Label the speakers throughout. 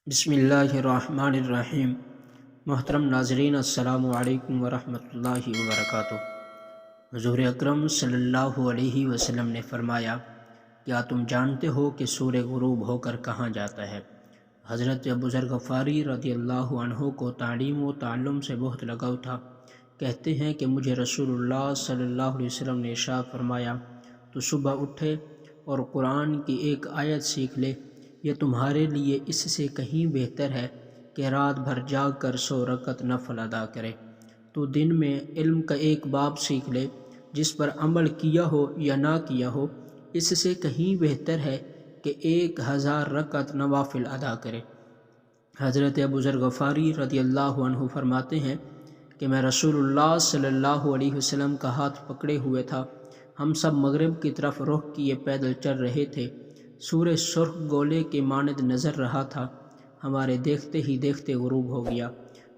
Speaker 1: بسم اللہ الرحمن الرحیم۔ محترم ناظرین، السلام علیکم ورحمۃ اللہ وبرکاتہ۔ حضور اکرم صلی اللہ علیہ وسلم نے فرمایا، کیا تم جانتے ہو کہ سورج غروب ہو کر کہاں جاتا ہے؟ حضرت ابو ذر غفاری رضی اللہ عنہ کو تعلیم و تعلم سے بہت لگاؤ تھا۔ کہتے ہیں کہ مجھے رسول اللہ صلی اللہ علیہ وسلم نے ارشاد فرمایا، تو صبح اٹھے اور قرآن کی ایک آیت سیکھ لے، یہ تمہارے لیے اس سے کہیں بہتر ہے کہ رات بھر جاگ کر 100 رکعت نفل ادا کرے۔ تو دن میں علم کا ایک باب سیکھ لے، جس پر عمل کیا ہو یا نہ کیا ہو، اس سے کہیں بہتر ہے کہ 1000 رکعت نوافل ادا کرے۔ حضرت ابو ذر غفاری رضی اللہ عنہ فرماتے ہیں کہ میں رسول اللہ صلی اللہ علیہ وسلم کا ہاتھ پکڑے ہوئے تھا۔ ہم سب مغرب کی طرف رخ کیے پیدل چل رہے تھے۔ سورج سرخ گولے کے مانند نظر رہا تھا۔ ہمارے دیکھتے ہی دیکھتے غروب ہو گیا۔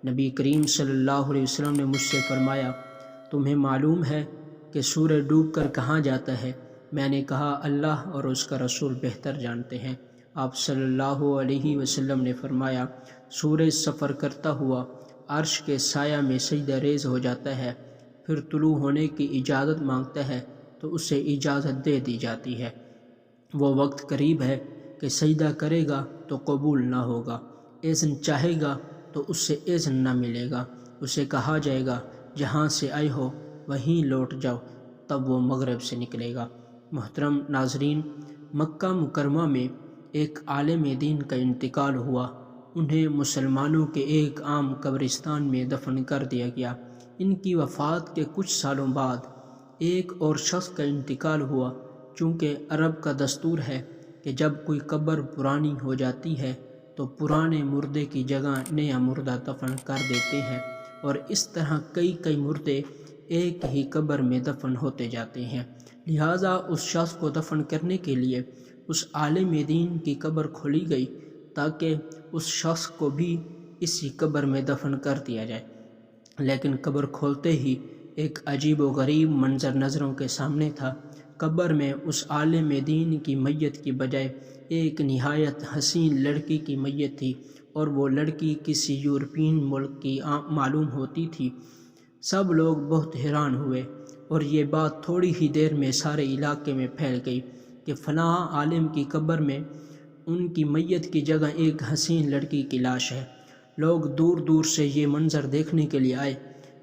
Speaker 1: نبی کریم صلی اللہ علیہ وسلم نے مجھ سے فرمایا، تمہیں معلوم ہے کہ سورج ڈوب کر کہاں جاتا ہے؟ میں نے کہا، اللہ اور اس کا رسول بہتر جانتے ہیں۔ آپ صلی اللہ علیہ وسلم نے فرمایا، سورج سفر کرتا ہوا عرش کے سایہ میں سجدہ ریز ہو جاتا ہے، پھر طلوع ہونے کی اجازت مانگتا ہے تو اسے اجازت دے دی جاتی ہے۔ وہ وقت قریب ہے کہ سجدہ کرے گا تو قبول نہ ہوگا، اذن چاہے گا تو اس سے اذن نہ ملے گا۔ اسے کہا جائے گا، جہاں سے آئے ہو وہیں لوٹ جاؤ، تب وہ مغرب سے نکلے گا۔ محترم ناظرین، مکہ مکرمہ میں ایک عالم دین کا انتقال ہوا۔ انہیں مسلمانوں کے ایک عام قبرستان میں دفن کر دیا گیا۔ ان کی وفات کے کچھ سالوں بعد ایک اور شخص کا انتقال ہوا۔ چونکہ عرب کا دستور ہے کہ جب کوئی قبر پرانی ہو جاتی ہے تو پرانے مردے کی جگہ نیا مردہ دفن کر دیتے ہیں، اور اس طرح کئی مردے ایک ہی قبر میں دفن ہوتے جاتے ہیں۔ لہٰذا اس شخص کو دفن کرنے کے لیے اس عالم دین کی قبر کھولی گئی تاکہ اس شخص کو بھی اسی قبر میں دفن کر دیا جائے۔ لیکن قبر کھولتے ہی ایک عجیب و غریب منظر نظروں کے سامنے تھا۔ قبر میں اس عالم دین کی میت کی بجائے ایک نہایت حسین لڑکی کی میت تھی، اور وہ لڑکی کسی یورپین ملک کی معلوم ہوتی تھی۔ سب لوگ بہت حیران ہوئے، اور یہ بات تھوڑی ہی دیر میں سارے علاقے میں پھیل گئی کہ فلاں عالم کی قبر میں ان کی میت کی جگہ ایک حسین لڑکی کی لاش ہے۔ لوگ دور دور سے یہ منظر دیکھنے کے لیے آئے۔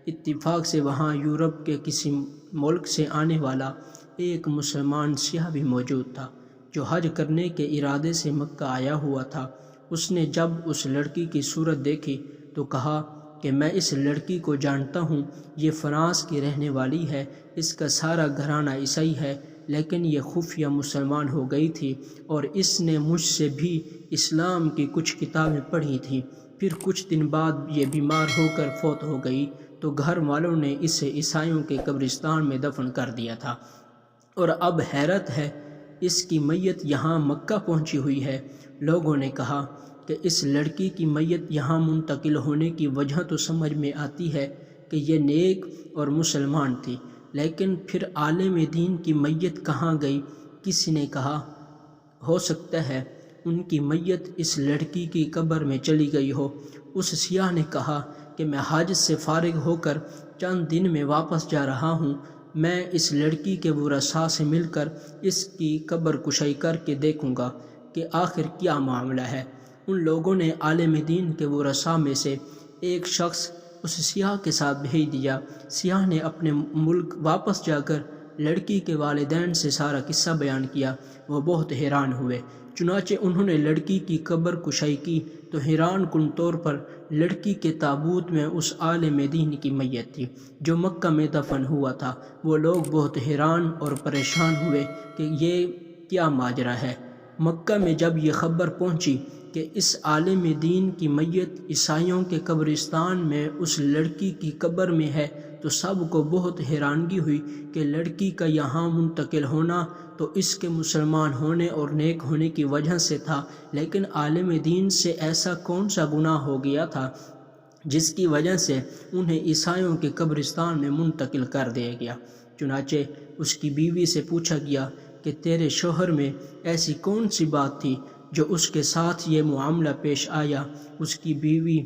Speaker 1: اتفاق سے وہاں یورپ کے کسی ملک سے آنے والا ایک مسلمان سیاح بھی موجود تھا، جو حج کرنے کے ارادے سے مکہ آیا ہوا تھا۔ اس نے جب اس لڑکی کی صورت دیکھی تو کہا کہ میں اس لڑکی کو جانتا ہوں، یہ فرانس کی رہنے والی ہے، اس کا سارا گھرانہ عیسائی ہے، لیکن یہ خفیہ مسلمان ہو گئی تھی، اور اس نے مجھ سے بھی اسلام کی کچھ کتابیں پڑھی تھیں۔ پھر کچھ دن بعد یہ بیمار ہو کر فوت ہو گئی، تو گھر والوں نے اسے عیسائیوں کے قبرستان میں دفن کر دیا تھا، اور اب حیرت ہے، اس کی میت یہاں مکہ پہنچی ہوئی ہے۔ لوگوں نے کہا کہ اس لڑکی کی میت یہاں منتقل ہونے کی وجہ تو سمجھ میں آتی ہے کہ یہ نیک اور مسلمان تھی، لیکن پھر عالم دین کی میت کہاں گئی؟ کسی نے کہا، ہو سکتا ہے ان کی میت اس لڑکی کی قبر میں چلی گئی ہو۔ اس سیاح نے کہا کہ میں حج سے فارغ ہو کر چند دن میں واپس جا رہا ہوں، میں اس لڑکی کے ورثاء سے مل کر اس کی قبر کشائی کر کے دیکھوں گا کہ آخر کیا معاملہ ہے۔ ان لوگوں نے عالم دین کے ورثاء میں سے ایک شخص اس سیاح کے ساتھ بھیج دیا۔ سیاح نے اپنے ملک واپس جا کر لڑکی کے والدین سے سارا قصہ بیان کیا۔ وہ بہت حیران ہوئے۔ چنانچہ انہوں نے لڑکی کی قبر کشائی کی تو حیران کن طور پر لڑکی کے تابوت میں اس عالم دین کی میت تھی جو مکہ میں دفن ہوا تھا۔ وہ لوگ بہت حیران اور پریشان ہوئے کہ یہ کیا ماجرا ہے۔ مکہ میں جب یہ خبر پہنچی کہ اس عالم دین کی میت عیسائیوں کے قبرستان میں اس لڑکی کی قبر میں ہے تو سب کو بہت حیرانگی ہوئی کہ لڑکی کا یہاں منتقل ہونا تو اس کے مسلمان ہونے اور نیک ہونے کی وجہ سے تھا، لیکن عالم دین سے ایسا کون سا گناہ ہو گیا تھا جس کی وجہ سے انہیں عیسائیوں کے قبرستان میں منتقل کر دیا گیا۔ چنانچہ اس کی بیوی سے پوچھا گیا کہ تیرے شوہر میں ایسی کون سی بات تھی جو اس کے ساتھ یہ معاملہ پیش آیا، اس کی بیوی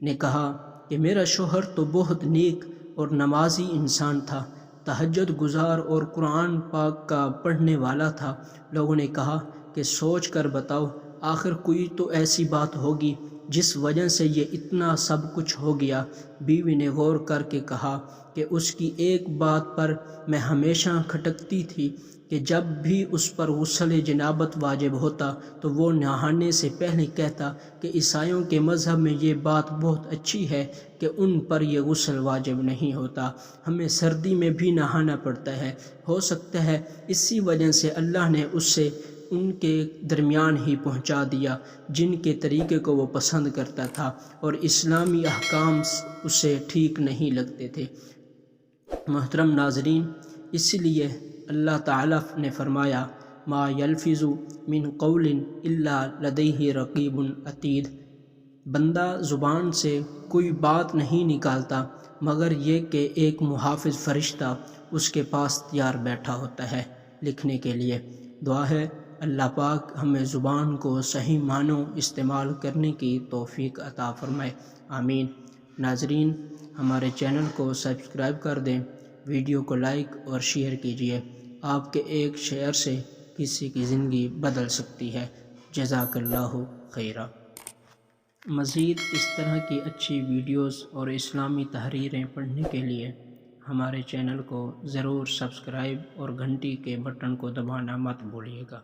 Speaker 1: نے کہا کہ میرا شوہر تو بہت نیک اور نمازی انسان تھا، تہجد گزار اور قرآن پاک کا پڑھنے والا تھا۔ لوگوں نے کہا کہ سوچ کر بتاؤ، آخر کوئی تو ایسی بات ہوگی جس وجہ سے یہ اتنا سب کچھ ہو گیا۔ بیوی نے غور کر کے کہا کہ اس کی ایک بات پر میں ہمیشہ کھٹکتی تھی کہ جب بھی اس پر غسل جنابت واجب ہوتا تو وہ نہانے سے پہلے کہتا کہ عیسائیوں کے مذہب میں یہ بات بہت اچھی ہے کہ ان پر یہ غسل واجب نہیں ہوتا، ہمیں سردی میں بھی نہانا پڑتا ہے۔ ہو سکتا ہے اسی وجہ سے اللہ نے اس سے ان کے درمیان ہی پہنچا دیا جن کے طریقے کو وہ پسند کرتا تھا اور اسلامی احکام اسے ٹھیک نہیں لگتے تھے۔ محترم ناظرین، اس لیے اللہ تعالیٰ نے فرمایا ما یلفظ من قول الا لدیہ رقیب عتید، بندہ زبان سے کوئی بات نہیں نکالتا مگر یہ کہ ایک محافظ فرشتہ اس کے پاس تیار بیٹھا ہوتا ہے لکھنے کے لیے۔ دعا ہے اللہ پاک ہمیں زبان کو صحیح معنوں استعمال کرنے کی توفیق عطا فرمائے، آمین۔ ناظرین، ہمارے چینل کو سبسکرائب کر دیں، ویڈیو کو لائک اور شیئر کیجیے، آپ کے ایک شیئر سے کسی کی زندگی بدل سکتی ہے۔ جزاک اللہ خیرہ۔ مزید اس طرح کی اچھی ویڈیوز اور اسلامی تحریریں پڑھنے کے لیے ہمارے چینل کو ضرور سبسکرائب اور گھنٹی کے بٹن کو دبانا مت بھولیے گا۔